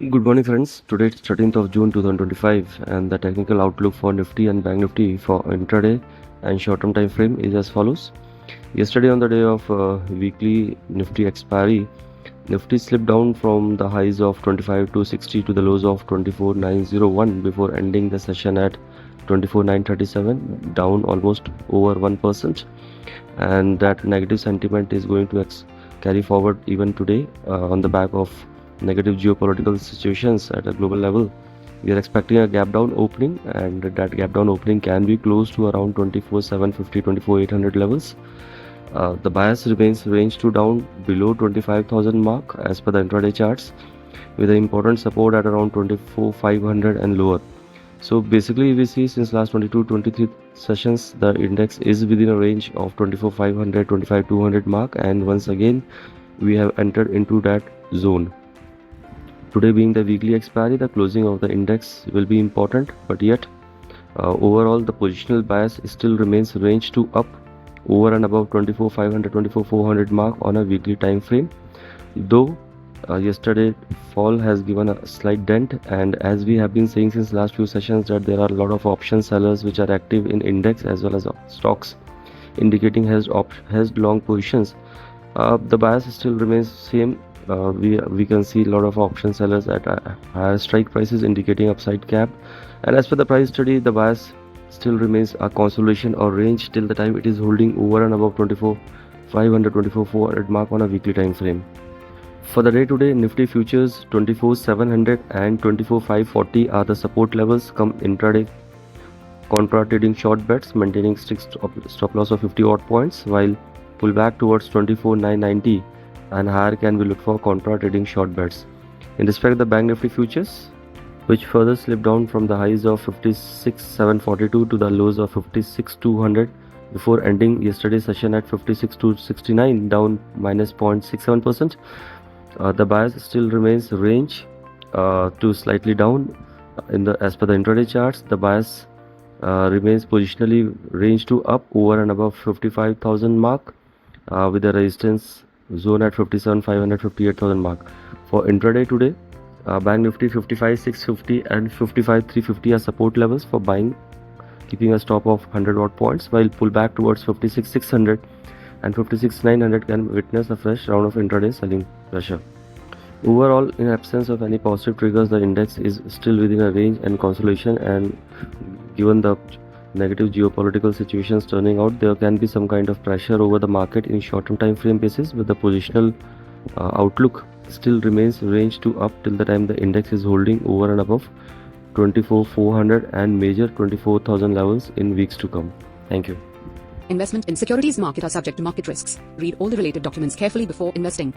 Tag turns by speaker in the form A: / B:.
A: Good morning friends. Today it's 13th of June 2025 and the technical outlook for Nifty and Bank Nifty for intraday and short-term time frame is as follows. Yesterday on the day of weekly Nifty expiry, Nifty slipped down from the highs of 25,260 to the lows of 24,901 before ending the session at 24,937, down almost over 1%, and that negative sentiment is going to carry forward even today on the back of negative geopolitical situations at a global level. We are expecting a gap down opening, and that gap down opening can be close to around 24,750, 24,800 levels. The bias remains range to down below 25,000 mark as per the intraday charts, with an important support at around 24,500 and lower. So basically we see since last 22-23 sessions the index is within a range of 24,500, 25,200 mark, and once again we have entered into that zone. Today being the weekly expiry, the closing of the index will be important, but yet overall the positional bias still remains range to up over and above 24,500, 24,400 mark on a weekly time frame. Though yesterday fall has given a slight dent, and as we have been saying since last few sessions that there are a lot of option sellers which are active in index as well as stocks, indicating hedged long positions. The bias still remains same. We can see a lot of option sellers at higher strike prices indicating upside cap, and as per the price study the bias still remains a consolidation or range till the time it is holding over and above 24,500, 24,400 mark on a weekly time frame. For the day today, Nifty futures 24,700 and 24,540 are the support levels come intraday. Contra trading short bets maintaining strict stop loss of 50 odd points, while pull back towards 24,990 and higher can be looked for contra trading short bets. In respect of the Bank Nifty futures, which further slipped down from the highs of 56,742 to the lows of 56,200 before ending yesterday's session at 56,269, down minus 0.67%. The bias still remains range to slightly down. As per the intraday charts, the bias remains positionally range to up over and above 55,000 mark, with the resistance zone at 57,500, 58,000 mark. For intraday today, Bank Nifty 55,650 and 55,350 are support levels for buying, keeping a stop of 100 odd points, while pull back towards 56,600 and 56,900 can witness a fresh round of intraday selling pressure. Overall, in absence of any positive triggers, the index is still within a range and consolidation, and given the negative geopolitical situations turning out, there can be some kind of pressure over the market in short-term time frame basis, with the positional outlook still remains range to up till the time the index is holding over and above 24,400 and major 24,000 levels in weeks to come. Thank you.
B: Investment in securities market are subject to market risks. Read all the related documents carefully before investing.